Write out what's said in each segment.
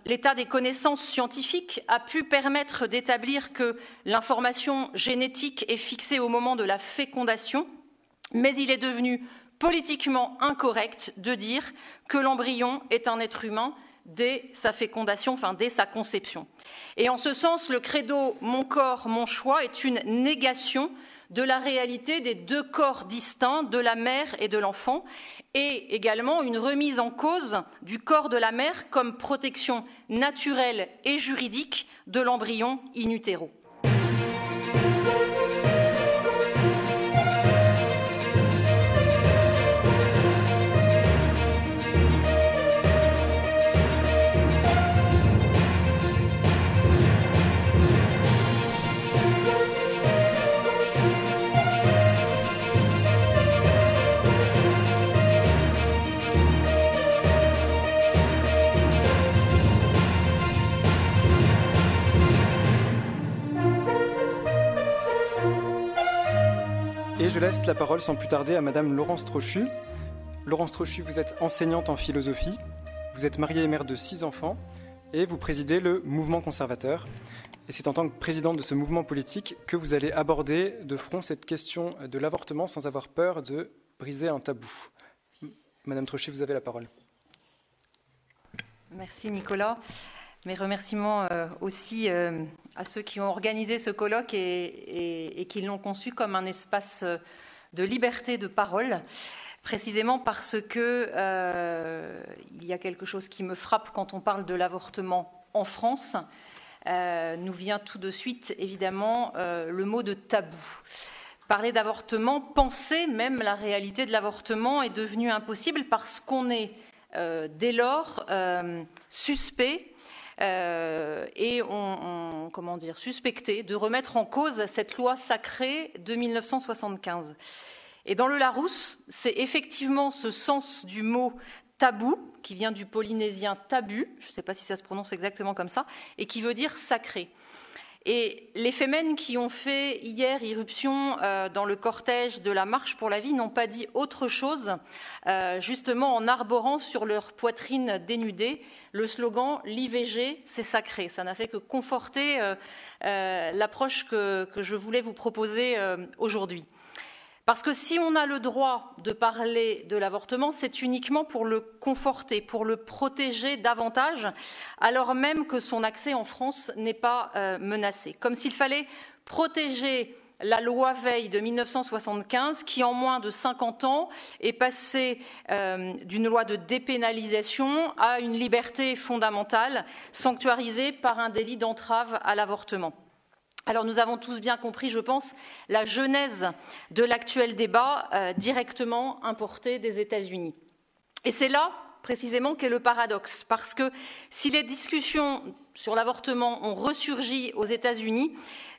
l'état des connaissances scientifiques a pu permettre d'établir que l'information génétique est fixée au moment de la fécondation, mais il est devenu politiquement incorrect de dire que l'embryon est un être humain dès sa fécondation, enfin dès sa conception. Et en ce sens, le credo « Mon corps, mon choix » est une négation de la réalité des deux corps distincts de la mère et de l'enfant, et également une remise en cause du corps de la mère comme protection naturelle et juridique de l'embryon in utero. Et je laisse la parole sans plus tarder à Madame Laurence Trochu. Laurence Trochu, vous êtes enseignante en philosophie, vous êtes mariée et mère de 6 enfants et vous présidez le mouvement conservateur. Et c'est en tant que présidente de ce mouvement politique que vous allez aborder de front cette question de l'avortement sans avoir peur de briser un tabou. Madame Trochu, vous avez la parole. Merci Nicolas. Mes remerciements aussi à ceux qui ont organisé ce colloque et qui l'ont conçu comme un espace de liberté de parole, précisément parce que il y a quelque chose qui me frappe quand on parle de l'avortement en France. Nous vient tout de suite, évidemment, le mot de tabou. Parler d'avortement, penser même la réalité de l'avortement est devenu impossible parce qu'on est dès lors suspect et suspecté de remettre en cause cette loi sacrée de 1975. Et dans le Larousse, c'est effectivement ce sens du mot tabou, qui vient du polynésien tabu, je ne sais pas si ça se prononce exactement comme ça, et qui veut dire sacré. Et les Femmes qui ont fait hier irruption dans le cortège de la Marche pour la vie n'ont pas dit autre chose, justement en arborant sur leur poitrine dénudée le slogan « l'IVG, c'est sacré ». Ça n'a fait que conforter l'approche que je voulais vous proposer aujourd'hui. Parce que si on a le droit de parler de l'avortement, c'est uniquement pour le conforter, pour le protéger davantage, alors même que son accès en France n'est pas menacé. Comme s'il fallait protéger la loi Veil de 1975, qui en moins de 50 ans est passée d'une loi de dépénalisation à une liberté fondamentale, sanctuarisée par un délit d'entrave à l'avortement. Alors nous avons tous bien compris, je pense, la genèse de l'actuel débat directement importé des États-Unis. Et c'est là, précisément, qu'est le paradoxe, parce que si les discussions sur l'avortement ont ressurgi aux États-Unis,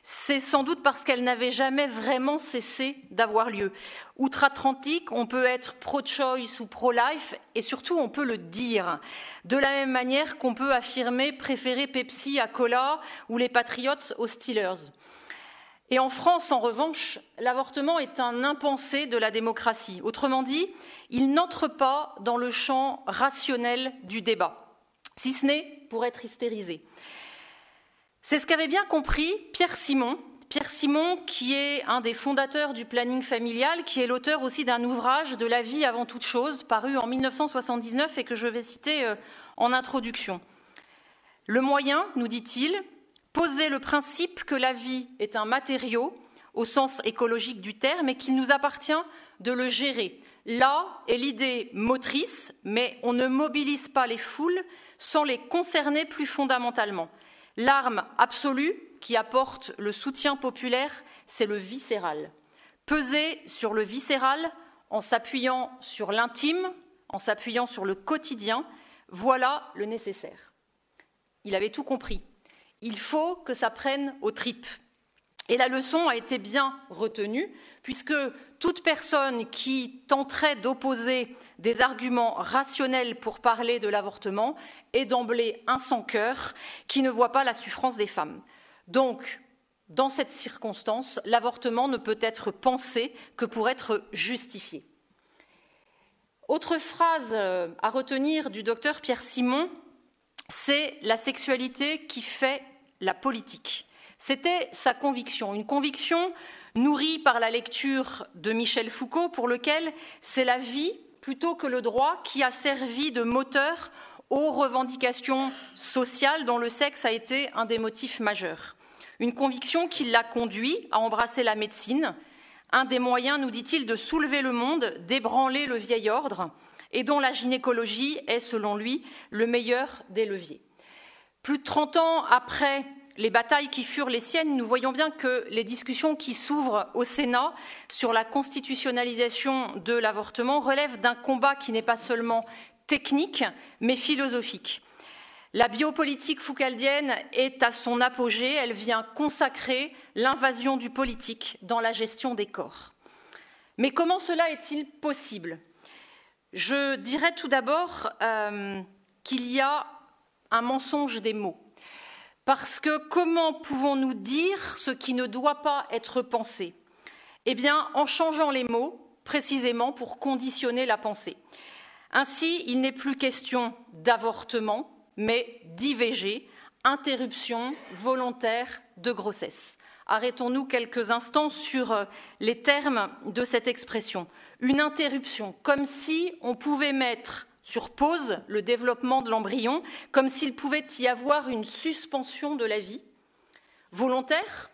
c'est sans doute parce qu'elles n'avaient jamais vraiment cessé d'avoir lieu. Outre-Atlantique, on peut être pro-choice ou pro-life, et surtout on peut le dire, de la même manière qu'on peut affirmer préférer Pepsi à Cola ou les Patriots aux Steelers. Et en France, en revanche, l'avortement est un impensé de la démocratie. Autrement dit, il n'entre pas dans le champ rationnel du débat, si ce n'est pour être hystérisé. C'est ce qu'avait bien compris Pierre Simon, qui est un des fondateurs du planning familial, qui est l'auteur aussi d'un ouvrage de la vie avant toute chose, paru en 1979 et que je vais citer en introduction. Le moyen, nous dit-il, poser le principe que la vie est un matériau, au sens écologique du terme, et qu'il nous appartient de le gérer. Là est l'idée motrice, mais on ne mobilise pas les foules sans les concerner plus fondamentalement. L'arme absolue qui apporte le soutien populaire, c'est le viscéral. Peser sur le viscéral en s'appuyant sur l'intime, en s'appuyant sur le quotidien, voilà le nécessaire. Il avait tout compris. Il faut que ça prenne aux tripes. Et la leçon a été bien retenue, puisque toute personne qui tenterait d'opposer des arguments rationnels pour parler de l'avortement est d'emblée un sans-cœur qui ne voit pas la souffrance des femmes. Donc, dans cette circonstance, l'avortement ne peut être pensé que pour être justifié. Autre phrase à retenir du docteur Pierre Simon, c'est la sexualité qui fait la politique. C'était sa conviction, une conviction nourrie par la lecture de Michel Foucault, pour lequel c'est la vie plutôt que le droit qui a servi de moteur aux revendications sociales dont le sexe a été un des motifs majeurs. Une conviction qui l'a conduit à embrasser la médecine, un des moyens, nous dit-il, de soulever le monde, d'ébranler le vieil ordre, et dont la gynécologie est, selon lui, le meilleur des leviers. Plus de 30 ans après les batailles qui furent les siennes, nous voyons bien que les discussions qui s'ouvrent au Sénat sur la constitutionnalisation de l'avortement relèvent d'un combat qui n'est pas seulement technique, mais philosophique. La biopolitique foucaldienne est à son apogée, elle vient consacrer l'invasion du politique dans la gestion des corps. Mais comment cela est-il possible ? Je dirais tout d'abord qu'il y a un mensonge des mots. Parce que comment pouvons-nous dire ce qui ne doit pas être pensé ? Eh bien, en changeant les mots, précisément pour conditionner la pensée. Ainsi, il n'est plus question d'avortement, mais d'IVG, interruption volontaire de grossesse. Arrêtons-nous quelques instants sur les termes de cette expression. Une interruption, comme si on pouvait mettre sur pause le développement de l'embryon, comme s'il pouvait y avoir une suspension de la vie. Volontaire,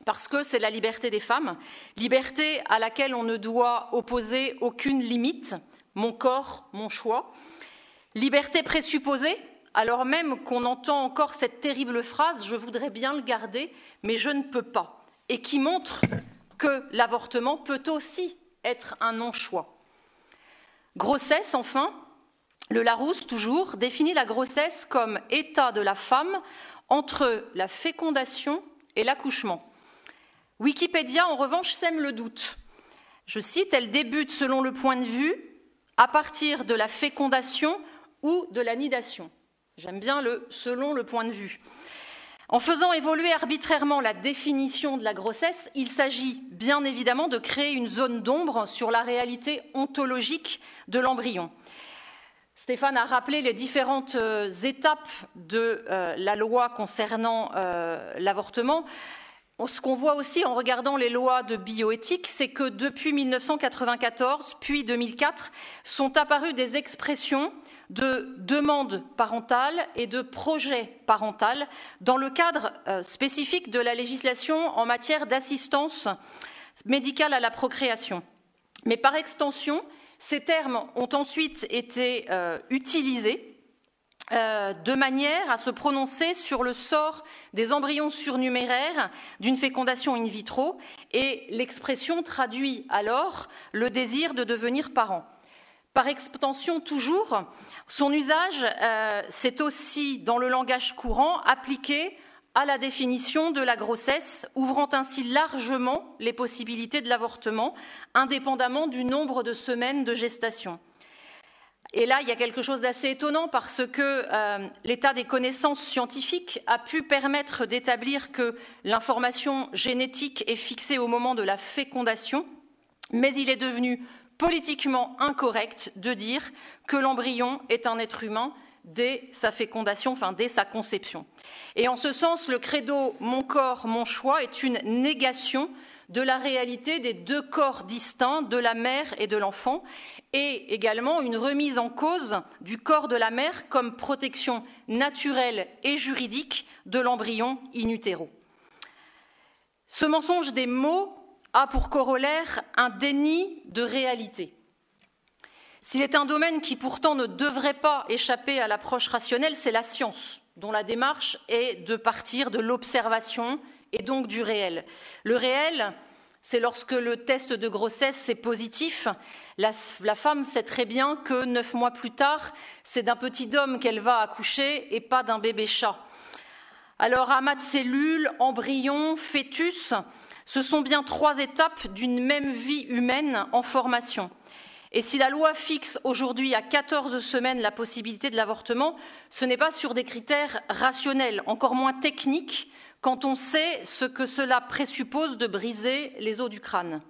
parce que c'est la liberté des femmes, liberté à laquelle on ne doit opposer aucune limite, mon corps, mon choix. Liberté présupposée, alors même qu'on entend encore cette terrible phrase « je voudrais bien le garder, mais je ne peux pas », et qui montre que l'avortement peut aussi être un non-choix. Grossesse, enfin, le Larousse, toujours, définit la grossesse comme état de la femme entre la fécondation et l'accouchement. Wikipédia, en revanche, sème le doute. Je cite, « Elle débute, selon le point de vue, à partir de la fécondation ou de la nidation ». J'aime bien le « selon le point de vue ». En faisant évoluer arbitrairement la définition de la grossesse, il s'agit bien évidemment de créer une zone d'ombre sur la réalité ontologique de l'embryon. Stéphane a rappelé les différentes étapes de la loi concernant l'avortement. Ce qu'on voit aussi en regardant les lois de bioéthique, c'est que depuis 1994, puis 2004, sont apparues des expressions de demande parentale et de projet parental dans le cadre spécifique de la législation en matière d'assistance médicale à la procréation. Mais par extension, ces termes ont ensuite été utilisés de manière à se prononcer sur le sort des embryons surnuméraires d'une fécondation in vitro, et l'expression traduit alors le désir de devenir parent. Par extension toujours, son usage s'est aussi, dans le langage courant, appliqué à la définition de la grossesse, ouvrant ainsi largement les possibilités de l'avortement, indépendamment du nombre de semaines de gestation. Et là, il y a quelque chose d'assez étonnant parce que l'état des connaissances scientifiques a pu permettre d'établir que l'information génétique est fixée au moment de la fécondation, mais il est devenu politiquement incorrect de dire que l'embryon est un être humain dès sa fécondation, enfin dès sa conception. Et en ce sens, le credo « mon corps, mon choix » est une négation de la réalité des deux corps distincts de la mère et de l'enfant, et également une remise en cause du corps de la mère comme protection naturelle et juridique de l'embryon in utero. Ce mensonge des mots a pour corollaire un déni de réalité. S'il est un domaine qui pourtant ne devrait pas échapper à l'approche rationnelle, c'est la science, dont la démarche est de partir de l'observation et donc du réel. Le réel, c'est lorsque le test de grossesse est positif, la femme sait très bien que 9 mois plus tard, c'est d'un petit homme qu'elle va accoucher et pas d'un bébé chat. Alors, amas de cellules, embryons, fœtus, ce sont bien 3 étapes d'une même vie humaine en formation. Et si la loi fixe aujourd'hui à 14 semaines la possibilité de l'avortement, ce n'est pas sur des critères rationnels, encore moins techniques, quand on sait ce que cela présuppose de briser les os du crâne.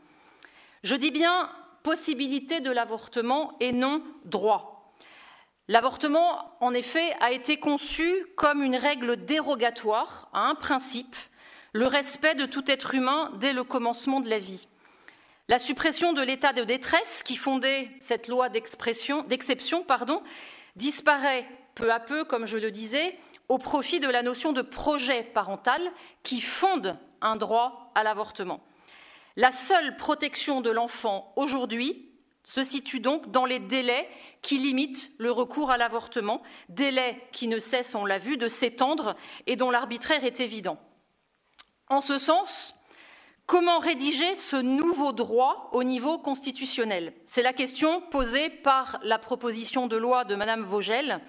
Je dis bien possibilité de l'avortement et non droit. L'avortement, en effet, a été conçu comme une règle dérogatoire à un principe, le respect de tout être humain dès le commencement de la vie. La suppression de l'état de détresse qui fondait cette loi d'exception, disparaît peu à peu, comme je le disais, au profit de la notion de projet parental qui fonde un droit à l'avortement. La seule protection de l'enfant aujourd'hui se situe donc dans les délais qui limitent le recours à l'avortement, délais qui ne cessent, on l'a vu, de s'étendre et dont l'arbitraire est évident. En ce sens, comment rédiger ce nouveau droit au niveau constitutionnel? C'est la question posée par la proposition de loi de Madame Vogel,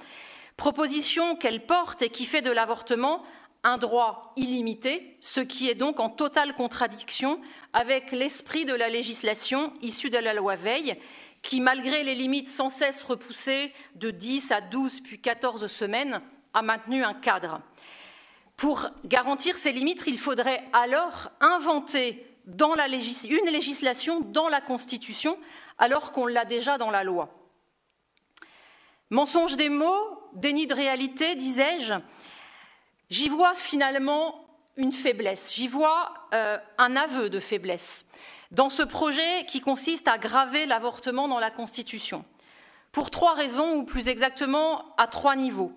proposition qu'elle porte et qui fait de l'avortement un droit illimité, ce qui est donc en totale contradiction avec l'esprit de la législation issue de la loi Veil, qui, malgré les limites sans cesse repoussées de 10 à 12 puis 14 semaines, a maintenu un cadre. Pour garantir ces limites, il faudrait alors inventer une législation dans la Constitution, alors qu'on l'a déjà dans la loi. Mensonge des mots, déni de réalité, disais-je. J'y vois finalement une faiblesse, j'y vois un aveu de faiblesse dans ce projet qui consiste à graver l'avortement dans la Constitution, pour 3 raisons, ou plus exactement à 3 niveaux.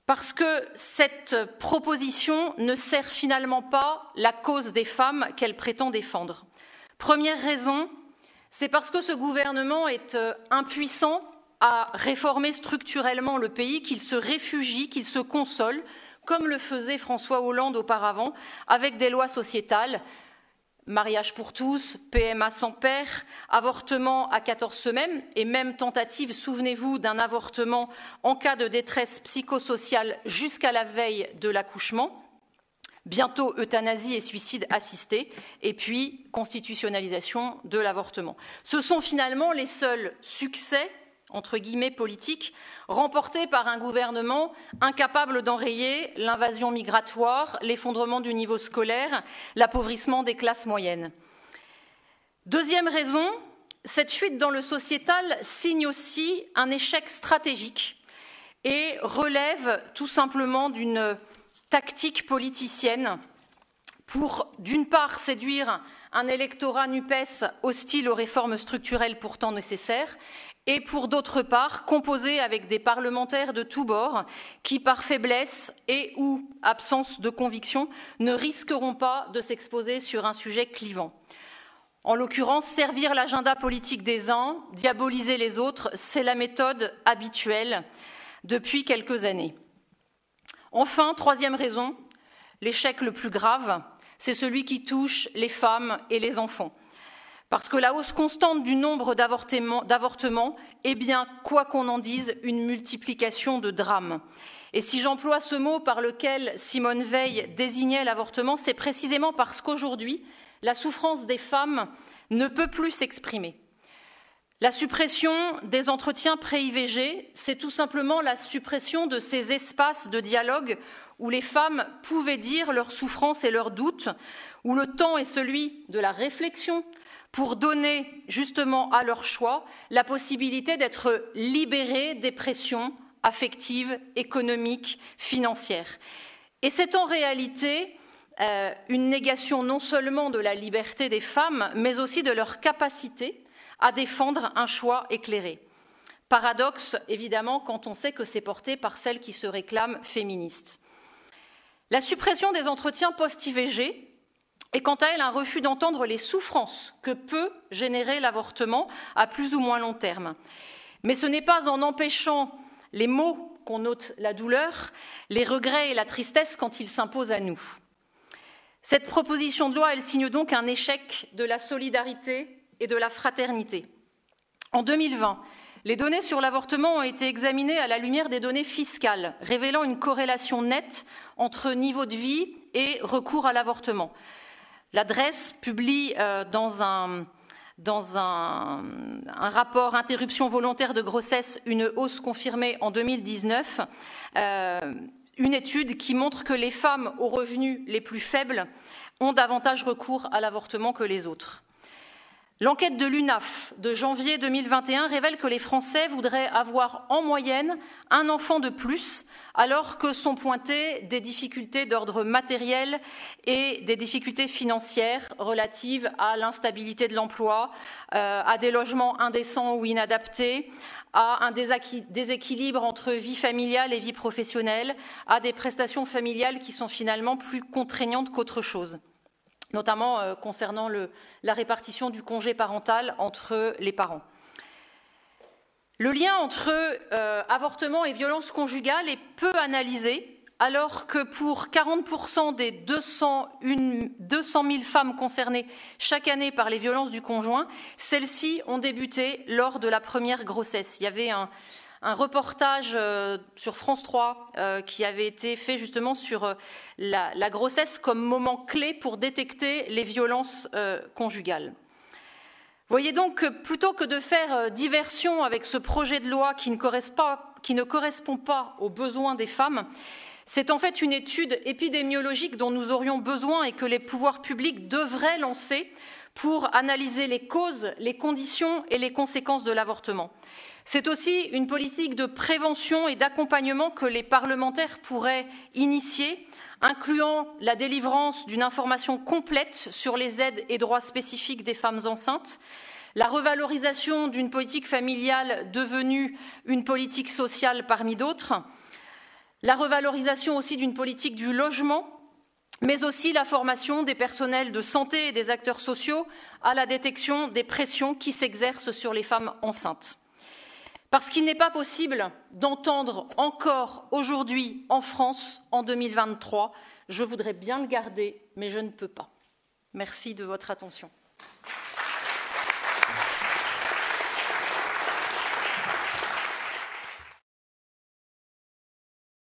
Parce que cette proposition ne sert finalement pas la cause des femmes qu'elle prétend défendre. Première raison, c'est parce que ce gouvernement est impuissant à réformer structurellement le pays, qu'il se réfugie, qu'il se console, comme le faisait François Hollande auparavant, avec des lois sociétales, mariage pour tous, PMA sans père, avortement à 14 semaines, et même tentative, souvenez-vous, d'un avortement en cas de détresse psychosociale jusqu'à la veille de l'accouchement, bientôt euthanasie et suicide assisté, et puis constitutionnalisation de l'avortement. Ce sont finalement les seuls succès, entre guillemets, politiques, remportés par un gouvernement incapable d'enrayer l'invasion migratoire, l'effondrement du niveau scolaire, l'appauvrissement des classes moyennes. Deuxième raison, cette fuite dans le sociétal signe aussi un échec stratégique et relève tout simplement d'une tactique politicienne pour, d'une part, séduire un électorat NUPES hostile aux réformes structurelles pourtant nécessaires, et pour d'autre part, composer avec des parlementaires de tous bords qui, par faiblesse et ou absence de conviction, ne risqueront pas de s'exposer sur un sujet clivant. En l'occurrence, servir l'agenda politique des uns, diaboliser les autres, c'est la méthode habituelle depuis quelques années. Enfin, troisième raison, l'échec le plus grave, c'est celui qui touche les femmes et les enfants. Parce que la hausse constante du nombre d'avortements est bien, quoi qu'on en dise, une multiplication de drames. Et si j'emploie ce mot par lequel Simone Veil désignait l'avortement, c'est précisément parce qu'aujourd'hui, la souffrance des femmes ne peut plus s'exprimer. La suppression des entretiens pré-IVG, c'est tout simplement la suppression de ces espaces de dialogue où les femmes pouvaient dire leurs souffrances et leurs doutes, où le temps est celui de la réflexion, pour donner justement à leur choix la possibilité d'être libérées des pressions affectives, économiques, financières. Et c'est en réalité une négation non seulement de la liberté des femmes, mais aussi de leur capacité à défendre un choix éclairé. Paradoxe, évidemment, quand on sait que c'est porté par celles qui se réclament féministes. La suppression des entretiens post-IVG est quant à elle un refus d'entendre les souffrances que peut générer l'avortement à plus ou moins long terme. Mais ce n'est pas en empêchant les mots qu'on note la douleur, les regrets et la tristesse quand ils s'imposent à nous. Cette proposition de loi, elle signe donc un échec de la solidarité et de la fraternité. En 2020, les données sur l'avortement ont été examinées à la lumière des données fiscales, révélant une corrélation nette entre niveau de vie et recours à l'avortement. L'adresse publie dans un rapport interruption volontaire de grossesse une hausse confirmée en 2019, une étude qui montre que les femmes aux revenus les plus faibles ont davantage recours à l'avortement que les autres. L'enquête de l'UNAF de janvier 2021 révèle que les Français voudraient avoir en moyenne un enfant de plus, alors que sont pointées des difficultés d'ordre matériel et des difficultés financières relatives à l'instabilité de l'emploi, à des logements indécents ou inadaptés, à un déséquilibre entre vie familiale et vie professionnelle, à des prestations familiales qui sont finalement plus contraignantes qu'autre chose, notamment concernant la répartition du congé parental entre les parents. Le lien entre avortement et violence conjugale est peu analysé, alors que pour 40% des 200 000 femmes concernées chaque année par les violences du conjoint, celles-ci ont débuté lors de la première grossesse. Il y avait un reportage sur France 3 qui avait été fait justement sur la grossesse comme moment clé pour détecter les violences conjugales. Vous voyez donc que plutôt que de faire diversion avec ce projet de loi qui ne correspond pas aux besoins des femmes, c'est en fait une étude épidémiologique dont nous aurions besoin et que les pouvoirs publics devraient lancer pour analyser les causes, les conditions et les conséquences de l'avortement. C'est aussi une politique de prévention et d'accompagnement que les parlementaires pourraient initier, incluant la délivrance d'une information complète sur les aides et droits spécifiques des femmes enceintes, la revalorisation d'une politique familiale devenue une politique sociale parmi d'autres, la revalorisation aussi d'une politique du logement, mais aussi la formation des personnels de santé et des acteurs sociaux à la détection des pressions qui s'exercent sur les femmes enceintes. Parce qu'il n'est pas possible d'entendre encore aujourd'hui en France, en 2023, je voudrais bien le garder, mais je ne peux pas. Merci de votre attention.